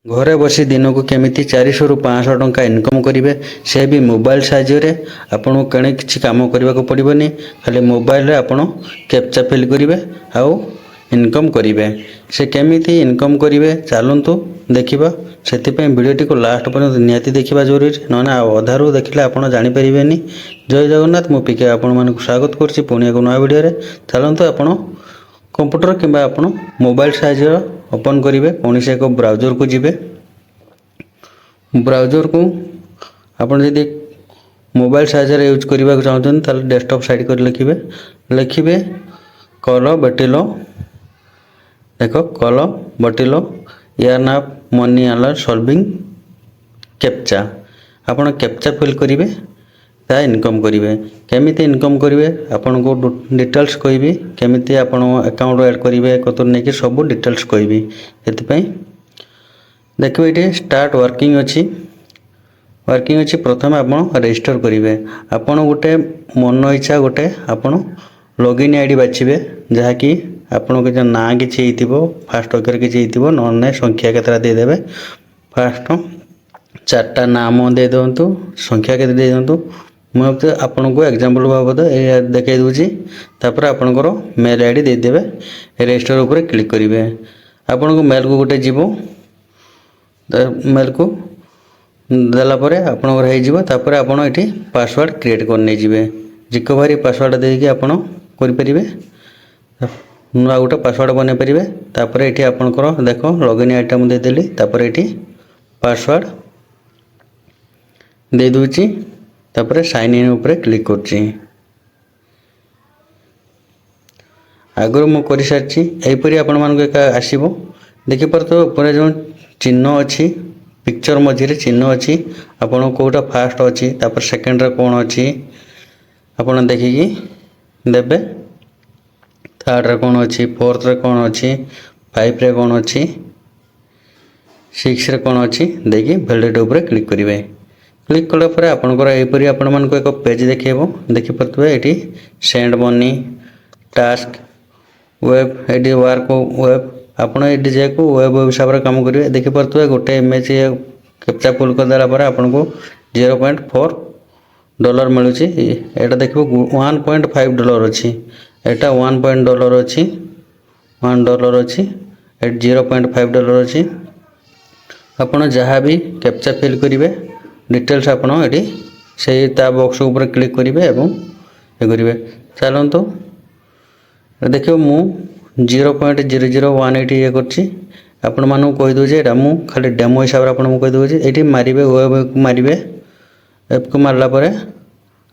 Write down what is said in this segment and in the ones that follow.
घरे बसी दिन को केमिति 400 रु 500 टंका इनकम करेंगे से भी मोबाइल साहाय्य आपको कणे किसी काम करने को पड़ोनी खाली मोबाइल रे आपण कैप्चा फिल करेंगे आउ इनकम करेंगे से केमिति इनकम करेंगे चलतु देखा से भिडियोटी को लास्ट पर्यंत निहाती देखा जरूरी ना अधारू देखले आप जानीपारे। जय जगन्नाथ मु पिके आपण स्वागत करुँची पुणी एक नया भिडियो चलतु आप कंप्यूटर कि मोबाइल साहाय्य ओपन करेंगे पुणी से एक ब्राउजर को जीवे ब्राउजर को आपड़ जदि मोबाइल साहाय्य यूज करने को चाहते डेस्कटॉप साइड कर लिखे कल बटिलो देख कल बटिलो यार ना मनी आलर सॉल्विंग कैप्चा आपड़ कैप्चा फिल करेंगे ता इनकम करेंगे केमिति इनकम करेंगे आपन को डिटेल्स कहबी केमिति आपन अकाउंट ऐड करेंगे कतुर नहीं कि सब डिटेल्स कहबी से देखिए ये स्टार्ट वर्किंग अच्छी प्रथम आप रजिस्टर करेंगे आपन गोटे मन इच्छा गोटे आपन लॉगिन आईडी बाछिबे जहाँकि आपन के ना कि फास्ट अक्षर कि ना संख्या केतरा देदेवे फास्ट 4टा नाम दे दिंतु संख्या के दे दिंतु मुझे आपन को एग्जांपल बाबद देखा दूसरी तापर आपणकर मेल आईडी देदेवे रजिस्टर उपर क्लिक करेंगे आपन को मेल को गोटे जीव मेल को देलापर आपणकर तापर आपड़ ये पासवर्ड क्रिएट करने जी रिकवरी पासवर्ड देकी आपड़ करें नुआ गोटे पासवर्ड बन पारे तापर ये आपणकर देख लॉगिन आईडी मुझे देदेली तापर ये पासवर्ड दे दूची तापर साइन इन उपरे क्लिक करची आगर मु कर सारी यहीपरी आपण मानक आसब देखिपार तो ऊपर जो चिन्ह अच्छी पिक्चर मझे चिन्ह अच्छी आपन कोटा फास्ट अच्छी तापर सेकेंड रे कौन अच्छी आपन देखिकी देबे थर्ड रे कौन अच्छी फोर्थ रे कौन अच्छी 5 रे कौन अच्छी 6 रे कौन अच्छी देखिए वैलिडेट उपरे क्लिक करेंगे क्लिक कलापर आपंकर यहीपरी आपण मानक एक पेज देखेबो देखिपे ये सेंड मनी टास्क वेब ये वर्क वेब आपड़ ये जाको वेब हिसाब से कम करेंगे देखिपे गोटे इमेज कैप्चा फुल करदेला आपन को $0.4 मिलूँ यहाँ देखो $1.5 अच्छी यहाँ $1 अच्छी $1 अच्छी $0.5 अच्छी आपड़ जहाँ भी कैप्चा फिल करेंगे डिटेल्स आपड़ ये से बॉक्स ऊपर क्लिक करेंगे और ये करेंगे चलतु देखिए मु 0.001 ये कर मानू कहीदे मु खाली डेमो हिसाब से आपको कहीदे ये मारे वेब मारे एप को मारलापर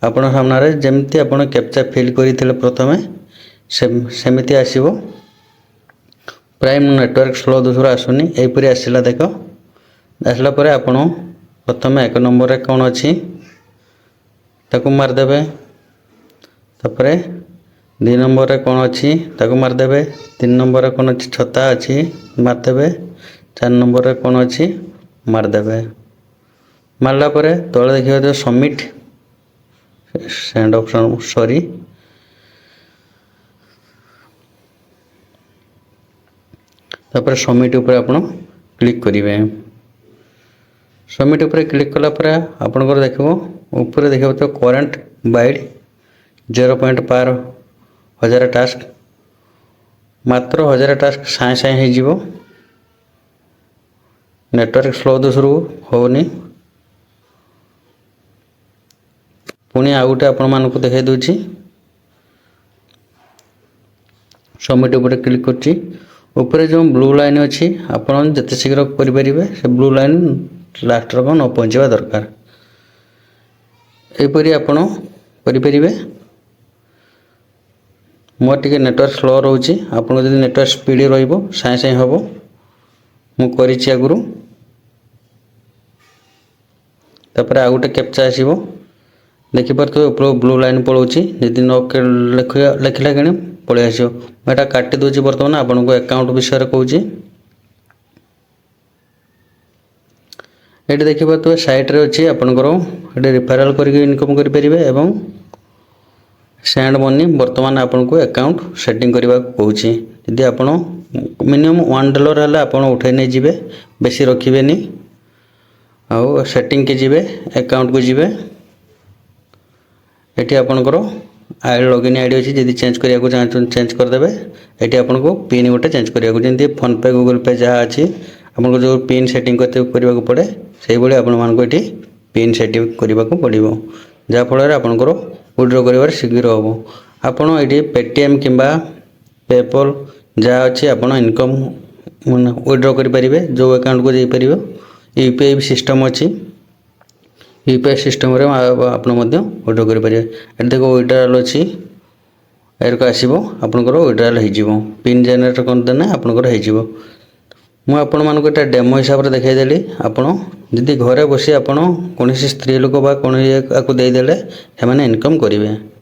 आप सामने जमती आप कैप्चा फिल करते प्रथम सेमती आसो प्राइम नेटवर्क स्लो दूसरा आसुनी यहीपरी आसला देख आसला आपण प्रथम 1 नंबर कौन अच्छी ताकू मारदेवे तापर 2 नंबर कौन अच्छी ताकू मारदेवे 3 नंबर कौन अच्छी छता अच्छी मारदेवे 4 नंबर कौन अच्छी मारदेवे मारला तले देखिए तो सबमिट सेंड ऑप्शन सॉरी तापर सबमिट ऊपर आपण क्लिक करेंगे सबमिट ऊपर क्लिक कलापर आपंकर देखो ऊपर देखो तो करेंट बाइड 0.5 टास्क मात्र 1000 टास्क साए साए हो नेटवर्क स्लो दूसरू होनी पुणी आ गए आपण मानक देखा दूची सबमिट ऊपर क्लिक करची ऊपर जो ब्लू लाइन अच्छी आपन जिते शीघ्र करेंगे से ब्लू लाइन लास्ट रक न पहुँचा दरकार यहीपरी आपड़ करेंगे मोर टे नेटवर्क स्लो रोचे आपको जब नेटवर्क स्पीड रही साए हम मुझे आगु तापर आ गए कैप्चा आसो देखिपारे ऊपर ब्लू लाइन पलाऊँगी जदि न लिखला कि पलि आस मुझे काटी दूसरी बर्तमान आपन को अकाउंट विषय कहूँ ये देखिए साइट्रे अच्छी आपंकर ये रिफेराल करके इनकम करेंगे एवं सेंड मनी बर्तमान आपन को अकाउंट सेटिंग करने को कहूँ जदि आप मिनिमम $1 है आप उठे नहीं जी बेसी रखिए आउ सेटिंग के जीवे अकाउंट को जीवे ये आपंकर आई लॉगिन आईडी अच्छी जब चेंज करने चाहते चेंज करदे ये आपको पिन गोटे चेंज करा जमी फोन पे गूगल पे जहाँ अच्छी आपको जो पिन सेटिंग करने पड़े से भाई आपको पिन सेटिंग करने को पड़ो जहाँफल आपंकर विड्रॉ कर शीघ्र हम आपड़ ये पेटीएम कि पेपल जहाँ अच्छी आप इनकम विड्रॉ करेंगे जो अकाउंट को जापर यूपीआई सिस्टम अच्छी यूपीआई सिस्टम आप विड्रॉ करेंगे देखो विड्रॉल अच्छी एरक आसो आपंकर विड्रॉल हो पिन जेनेरेट करदे आपंकर हो मुझे मानक डेमो हिसाब से देखईदेली आपड़ जदि घरे बसी आपड़ कौन स्त्री लोक कौन को देदेले से इनकम करेंगे।